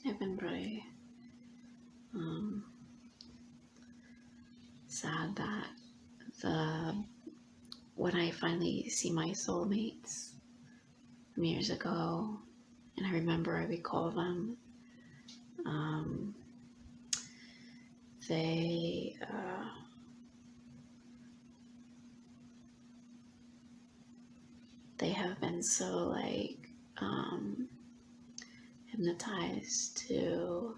I've been pretty sad that when I finally see my soulmates from years ago, and I recall them, they they have been so hypnotized to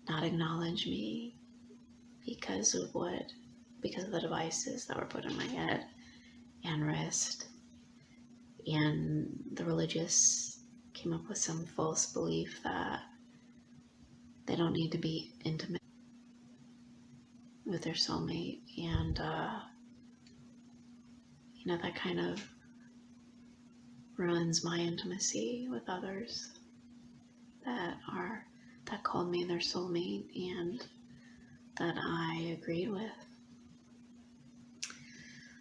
not acknowledge me because of the devices that were put in my head and wrist. And the religious came up with some false belief that they don't need to be intimate with their soulmate. And, that kind of ruins my intimacy with others that called me their soulmate and that I agreed with.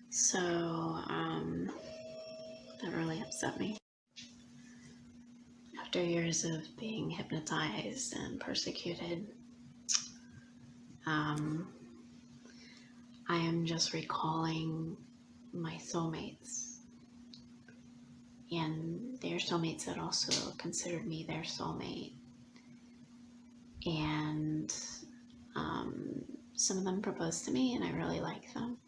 So, that really upset me. After years of being hypnotized and persecuted, I am just recalling my soulmates and their soulmates that also considered me their soulmate. And some of them proposed to me and I really liked them.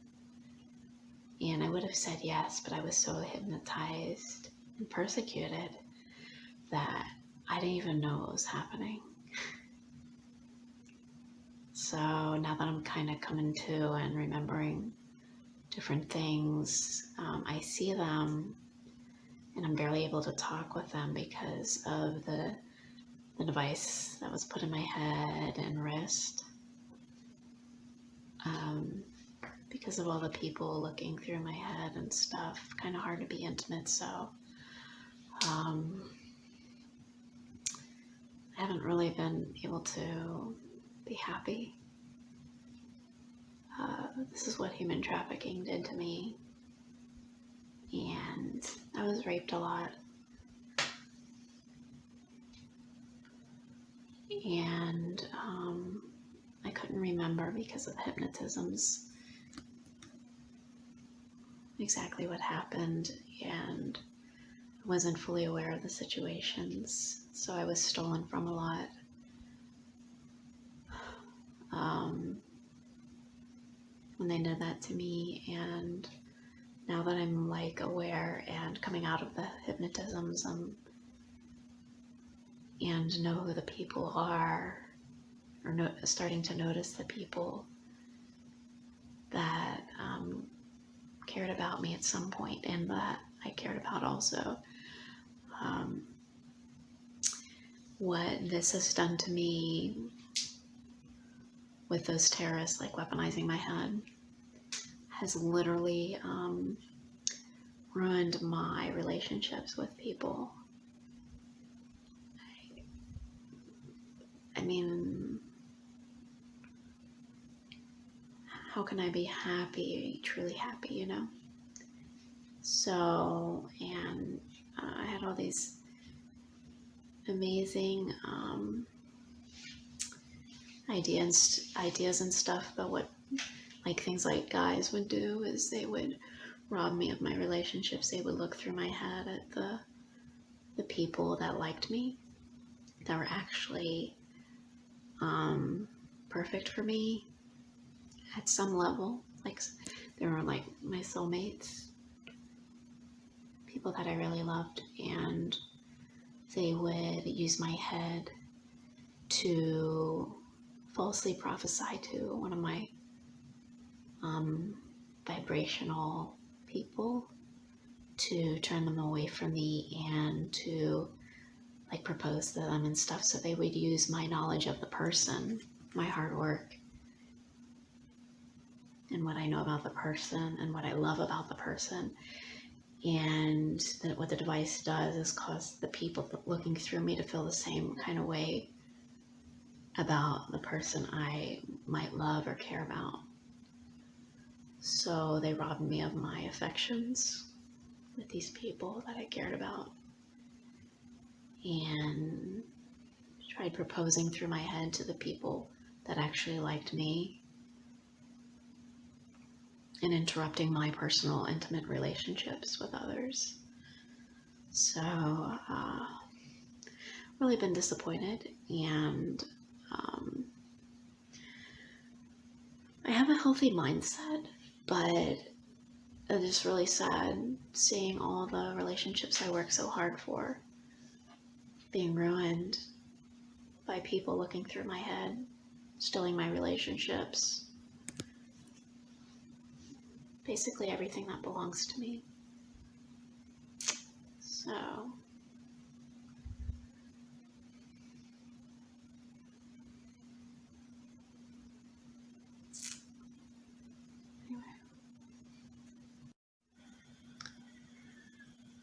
And I would have said yes, but I was so hypnotized and persecuted that I didn't even know what was happening. So now that I'm kind of coming to and remembering different things, I see them and I'm barely able to talk with them because of the device that was put in my head and wrist. Because of all the people looking through my head and stuff, kind of hard to be intimate. So I haven't really been able to be happy. This is what human trafficking did to me. And I was raped a lot. And I couldn't remember because of the hypnotisms exactly what happened, and I wasn't fully aware of the situations, so I was stolen from a lot. When they did that to me, and now that I'm aware and coming out of the hypnotisms and know who the people are, or starting to notice the people that cared about me at some point and that I cared about also. What this has done to me with those terrorists weaponizing my head has literally ruined my relationships with people. I mean, how can I be happy, truly happy, So, and I had all these amazing ideas and stuff about what things guys would do is they would rob me of my relationships. They would look through my head at the people that liked me, that were actually perfect for me at some level. They were my soulmates, people that I really loved, and they would use my head to falsely prophesy to one of my vibrational people to turn them away from me and to propose to them and stuff. So they would use my knowledge of the person, my hard work, and what I know about the person and what I love about the person. And what the device does is cause the people looking through me to feel the same kind of way about the person I might love or care about. So they robbed me of my affections with these people that I cared about. And started proposing through my head to the people that actually liked me and interrupting my personal, intimate relationships with others. So, really been disappointed, and I have a healthy mindset, but it's just really sad seeing all the relationships I work so hard for being ruined by people looking through my head, stealing my relationships, basically everything that belongs to me. So, anyway.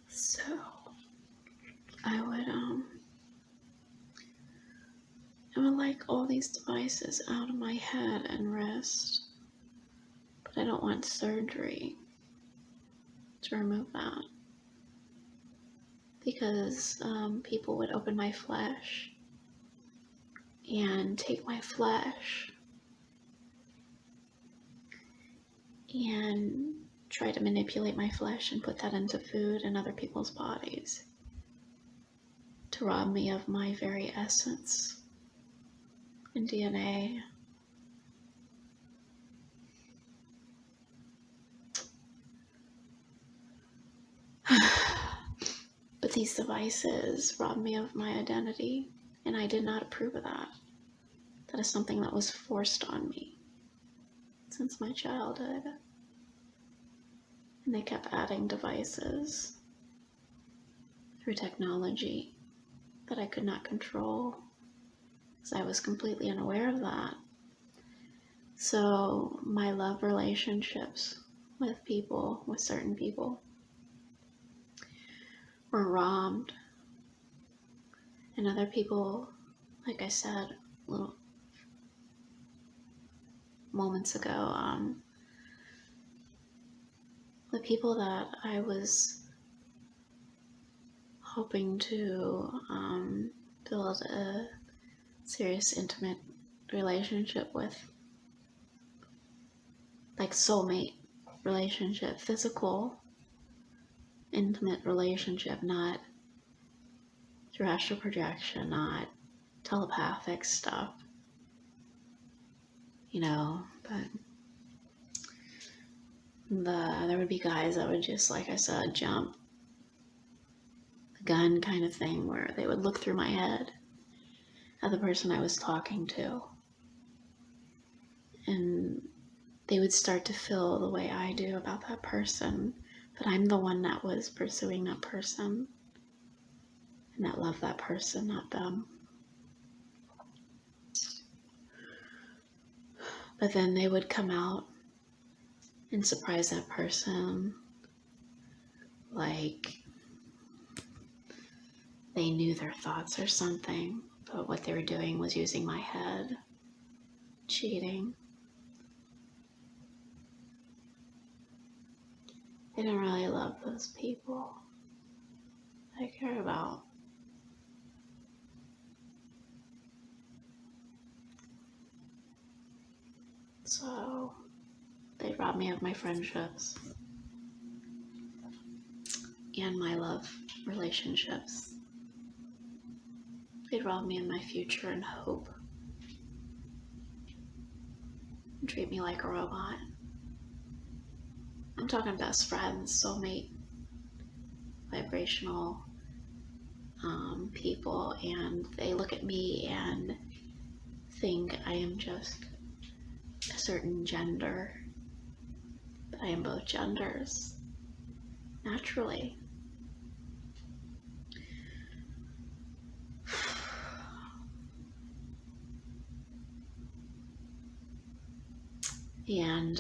So, I would like all these devices out of my head and wrist, but I don't want surgery to remove that, because people would open my flesh and take my flesh and try to manipulate my flesh and put that into food in other people's bodies to rob me of my very essence and DNA. But these devices rob me of my identity, and I did not approve of that. That is something that was forced on me since my childhood. And they kept adding devices through technology that I could not control, because I was completely unaware of that. So my love relationships with people, with certain people, were robbed. And other people, like I said little moments ago, the people that I was hoping to build a serious, intimate relationship with, like soulmate relationship, physical, intimate relationship, not through astral projection, not telepathic stuff, but there would be guys that would just, like I said, jump the gun kind of thing, where they would look through my head at the person I was talking to, and they would start to feel the way I do about that person, but I'm the one that was pursuing that person and that loved that person, not them. But then they would come out and surprise that person like they knew their thoughts or something, but what they were doing was using my head, cheating. I didn't really love those people I care about. So they robbed me of my friendships and my love relationships. They robbed me of my future and hope and treat me like a robot. I'm talking best friends, soulmate, vibrational people, and they look at me and think I am just a certain gender, but I am both genders, naturally. And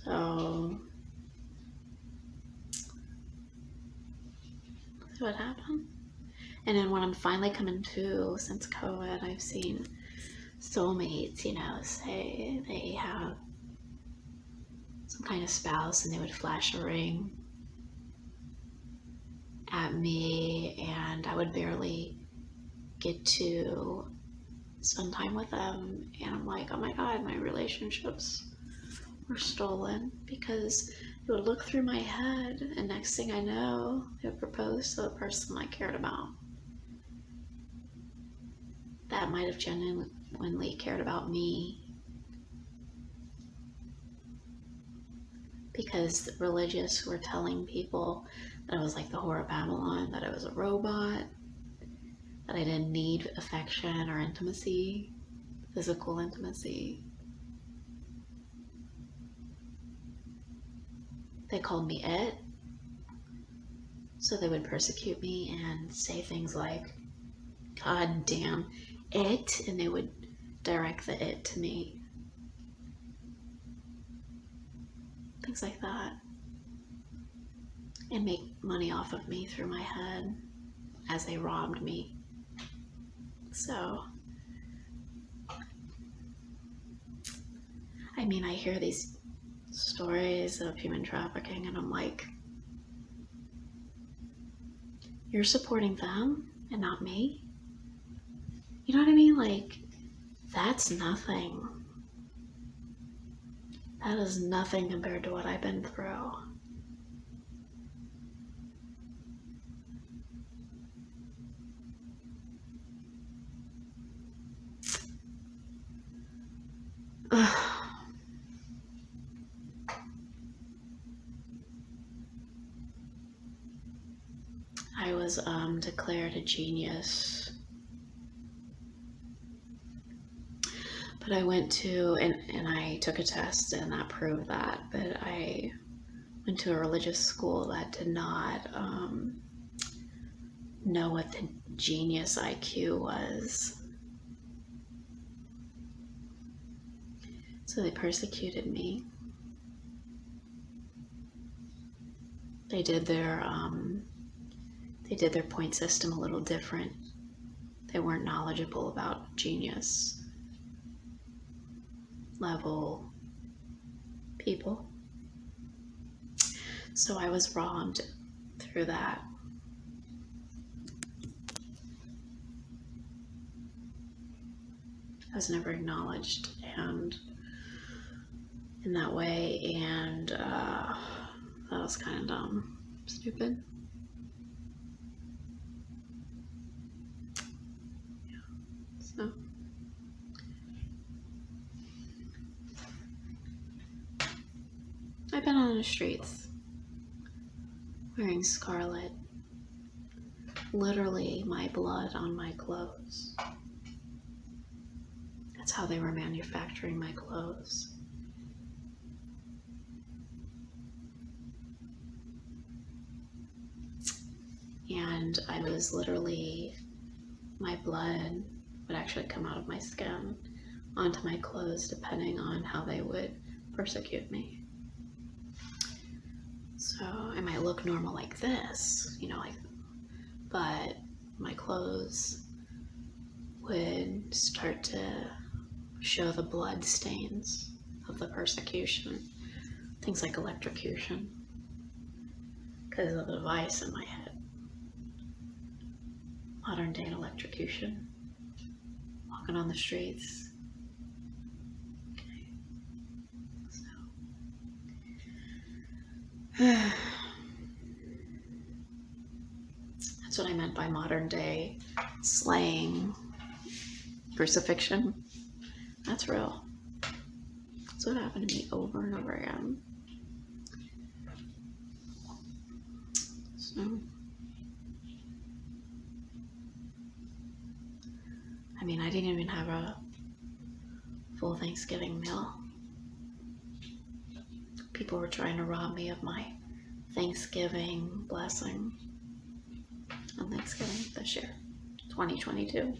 so that's what happened. And then when I'm finally coming to since COVID, I've seen soulmates, say they have some kind of spouse and they would flash a ring at me, and I would barely get to spend time with them, and I'm like, oh my God, my relationships were stolen, because it would look through my head, and next thing I know, they would propose to the person I cared about. That might have genuinely cared about me, because the religious were telling people that I was like the whore of Babylon, that I was a robot, that I didn't need affection or intimacy, physical intimacy. They called me it, so they would persecute me and say things like, God damn it, and they would direct the it to me. Things like that. And make money off of me through my head as they robbed me. So, I mean, I hear these stories of human trafficking, and I'm like, you're supporting them and not me? You know what I mean? Like, that's nothing. That is nothing compared to what I've been through. I was declared a genius. But I went to, and I took a test and that proved that, but I went to a religious school that did not know what the genius IQ was. So they persecuted me. They did their point system a little different. They weren't knowledgeable about genius level people. So I was robbed through that. I was never acknowledged and in that way, and that was kind of dumb, stupid. Yeah. So I've been on the streets wearing scarlet, literally my blood on my clothes. That's how they were manufacturing my clothes. And I was literally, my blood would actually come out of my skin onto my clothes depending on how they would persecute me. So I might look normal like this, you know, like, but my clothes would start to show the blood stains of the persecution, things like electrocution, because of the device in my head. Modern day electrocution, walking on the streets. Okay, so that's what I meant by modern day slaying, crucifixion. That's real. That's what happened to me over and over again. So, I mean, I didn't even have a full Thanksgiving meal. People were trying to rob me of my Thanksgiving blessing on Thanksgiving this year, 2022.